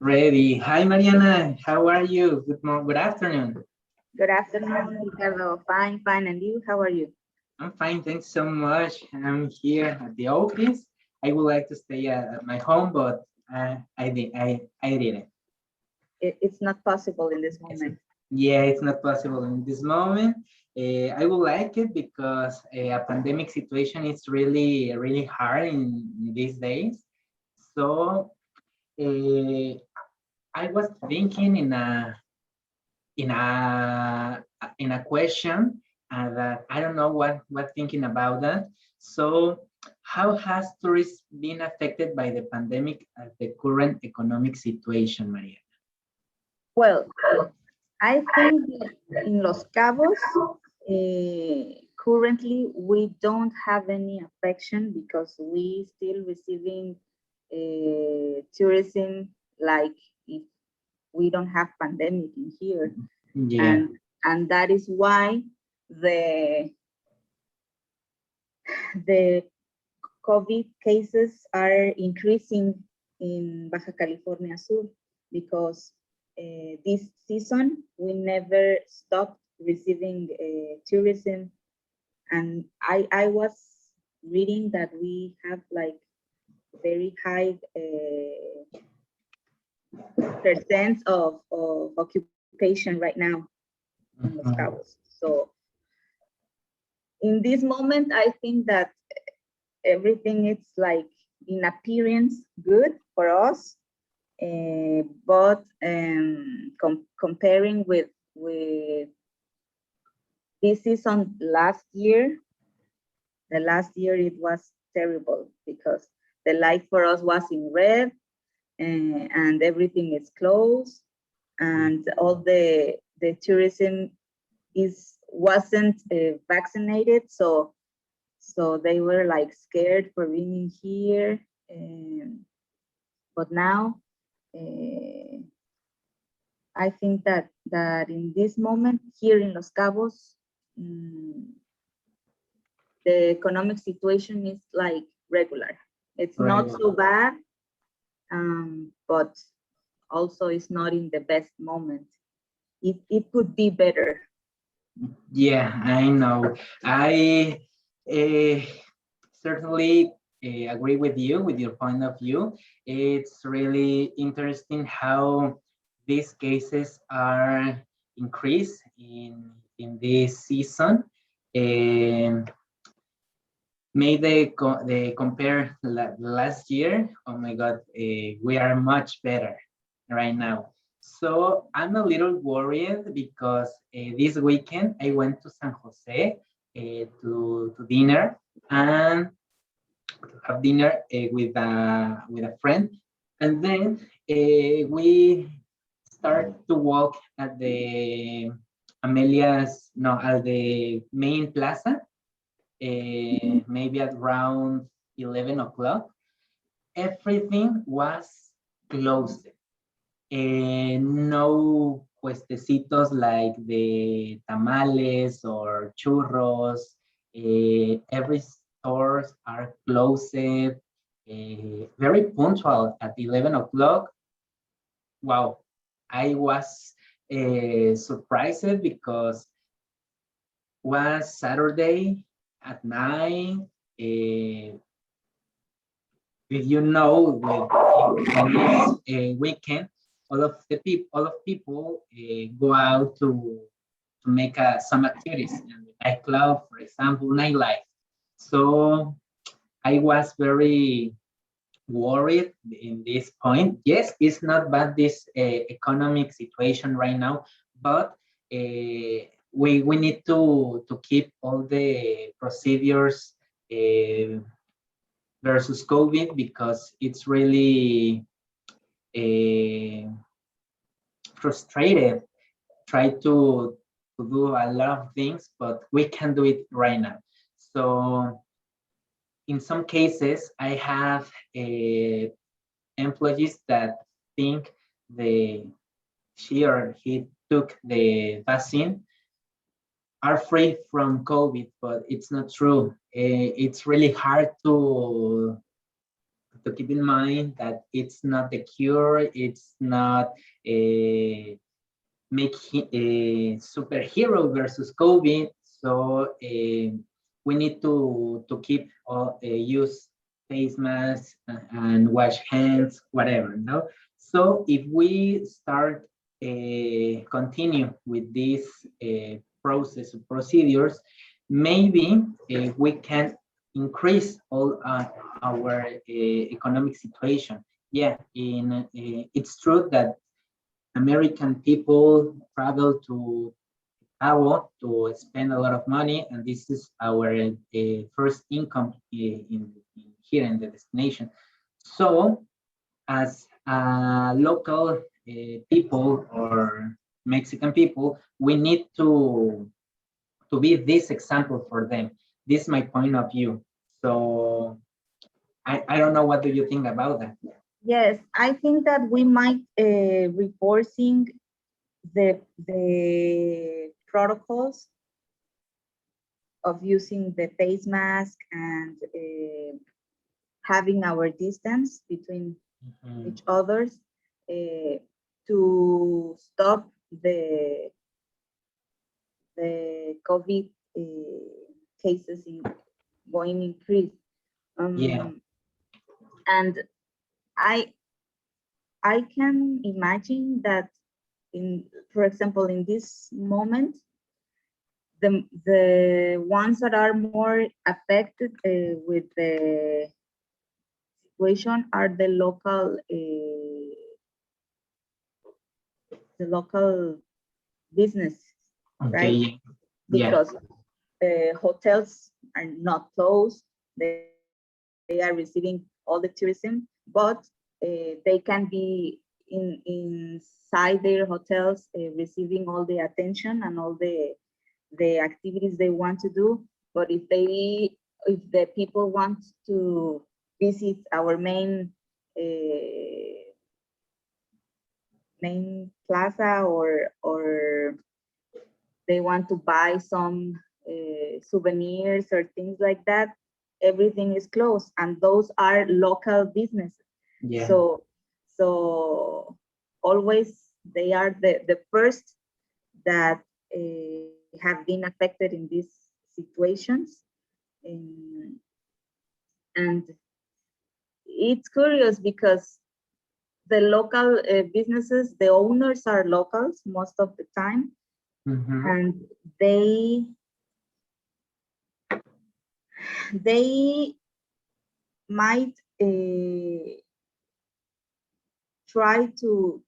Ready. Hi, Mariana. How are you? Good afternoon. Good afternoon, Ricardo. Fine, fine. And you? How are you? I'm fine. Thanks so much. I'm here at the office. I would like to stay at my home, but I didn't. It's not possible in this It's, moment. yeah, it's not possible in this moment. I would like it because a pandemic situation is really hard in these days. So uh, I was thinking in a in a question that I don't know what thinking about that. So, how has tourism been affected by the pandemic at the current economic situation, Maria? Well, I think that in Los Cabos, currently we don't have any affection because we still receiving tourism like if we don't have pandemic in here, Yeah. and that is why the the COVID cases are increasing in Baja California Sur because this season we never stopped receiving tourism. And I was reading that we have like very high percent of occupation right now in Los Mhm. Cabos. So in this moment, I think that everything is like in appearance good for us, but comparing with this season last year, the last year it was terrible because the light for us was in red, and everything is closed, and all the tourism is wasn't vaccinated, so they were like scared for being here. But now uh, I think that in this moment here in Los Cabos, mm, the economic situation is like regular. It's not Right. so bad, but also it's not in the best moment. It could be better. Yeah, I know. I uh, certainly agree with you, with your point of view. It's really interesting how these cases are increased in this season. Um, the compare last year. Oh my God, we are much better right now. So I'm a little worried because this weekend I went to San Jose to dinner and have dinner with a friend, and then we start to walk at the Amelia's no at the main plaza, maybe at around 11 o'clock. Everything was closed. No puestecitos like the tamales or churros. Every stores are closed. Very punctual at 11 o'clock. Wow, I was surprised because was Saturday at night. Uh, If you know, in this weekend, all of people go out to make some activities in the nightclub, for example, nightlife. So I was very worried in this point. Yes, it's not bad this economic situation right now, but we need to keep all the procedures versus COVID because it's really uh, frustrated. Try to do a lot of things, but we can do it right now. So in some cases, I have employees that think the she or he took the vaccine are free from COVID, but it's not true. It's really hard to keep in mind that it's not the cure, it's not a a superhero versus COVID. So we need to keep use face masks and wash hands, whatever. No. So if we start continue with this process of procedures, maybe we can increase all our economic situation. Yeah, it's true that American people travel to Cabo to spend a lot of money, and this is our first income here in the destination. So, as local people or Mexican people, we need to be this example for them. This is my point of view. So, I don't know, what do you think about that? Yes, I think that we might reinforcing the protocols of using the face mask and having our distance between each others to stop the COVID cases in going increase. Yeah. And I can imagine that for example, in this moment, the ones that are more affected with the situation are the local business, right? Okay. Yeah. Because hotels are not closed, they are receiving all the tourism, but they can be inside their hotels receiving all the attention and all the activities they want to do. But if the people want to visit our main plaza, or they want to buy some souvenirs or things like that, everything is closed, and those are local businesses. Yeah. So always they are the first that have been affected in these situations. Um, and it's curious because the local businesses, the owners are locals most of the time, and they might try to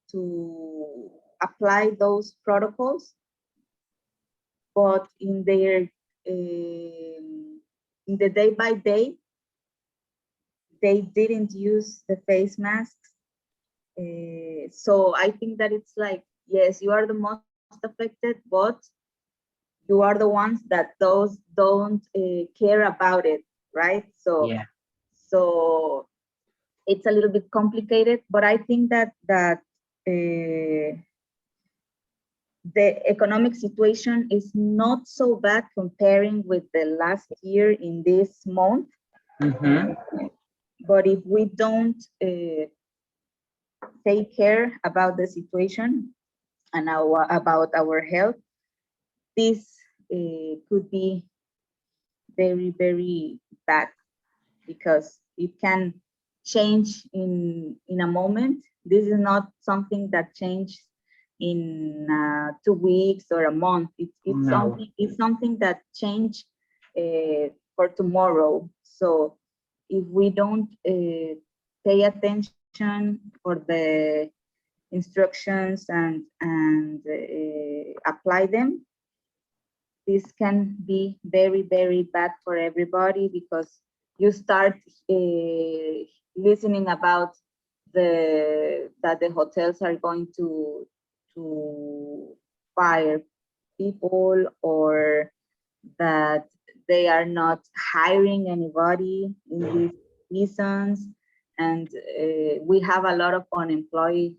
apply those protocols, but in the day by day, they didn't use the face masks. So I think that it's like, yes, you are the most affected, but you are the ones that those don't care about it, right? So Yeah. so it's a little bit complicated, but I think that the economic situation is not so bad comparing with the last year in this month. But if we don't take care about the situation and about our health, this could be very, very bad, because it can change in a moment. This is not something that changes in 2 weeks or a month. No. It's something that change for tomorrow. So if we don't pay attention for the instructions and apply them, this can be very, very bad for everybody, because you start listening about that the hotels are going to fire people, or that they are not hiring anybody in these seasons, and we have a lot of unemployed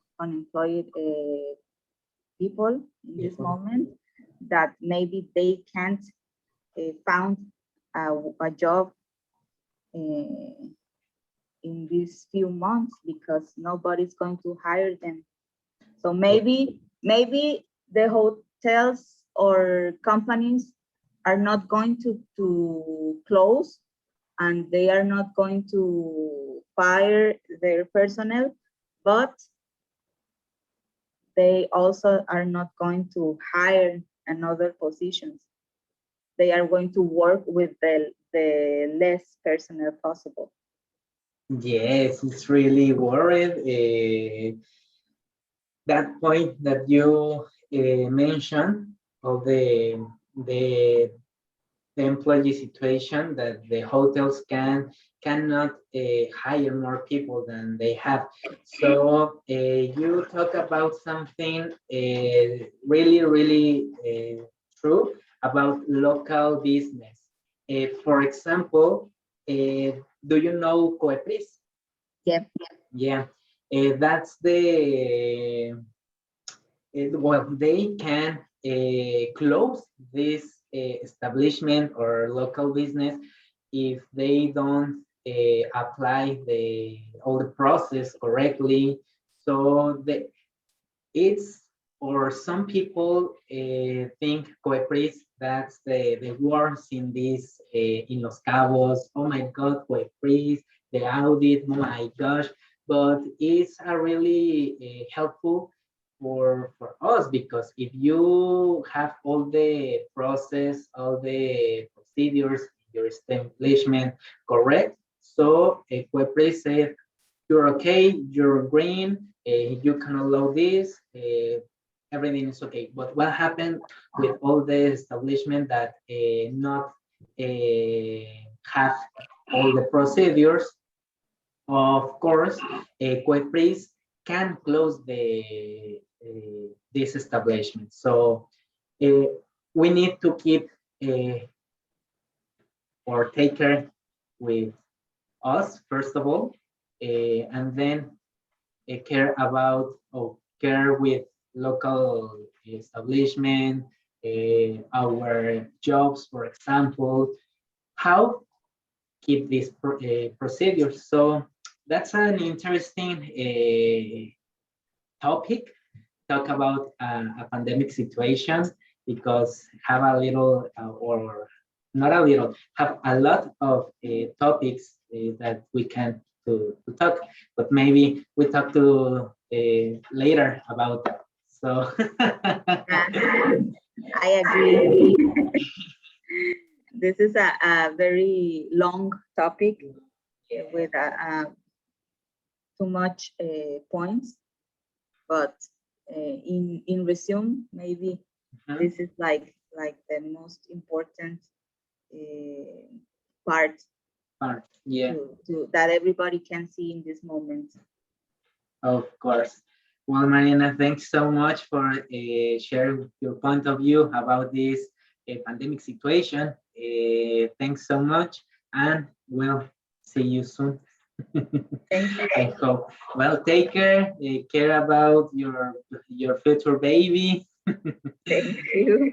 people in this moment, that maybe they can't found a job in these few months because nobody's going to hire them. So maybe the hotels or companies are not going to close, and they are not going to fire their personnel, but they also are not going to hire another positions. They are going to work with the less personnel possible. Yes, it's really worried. That point that you mentioned of the the employee situation, that the hotels cannot hire more people than they have. So you talk about something really true about local business. For example, do you know Coepris? Yeah. Yeah, that's the well, they can close this establishment or local business if they don't apply the all the process correctly. So it's, or some people think Coepris, that's the worst in this in Los Cabos. Oh my God, Coepris, the audit, oh my gosh. But it's a really helpful for us, because if you have all the process, all the procedures, your establishment correct, so Coepris said you're okay, you're green, you can allow this, everything is okay. But what happened with all the establishment that not have all the procedures? Of course, Coepris can close the this establishment. So uh, we need to keep or take care with us first of all, and then care about or care with local establishment, our jobs, for example, how keep these procedures. So that's an interesting topic. Talk about a pandemic situation, because have a little or not a little, have a lot of topics that we can to talk, but maybe we talk to later about that. So I agree. This is a very long topic with too much points, but in resume, maybe this is like the most important part yeah, that everybody can see in this moment. of course. Well, Mariana, thanks so much for sharing your point of view about this pandemic situation. Thanks so much, and we'll see you soon. Thank you. I hope. Well, take care. Care about your future baby. Thank you.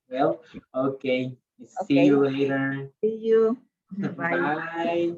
Well, okay. See Okay. you later. See you. Bye. Bye.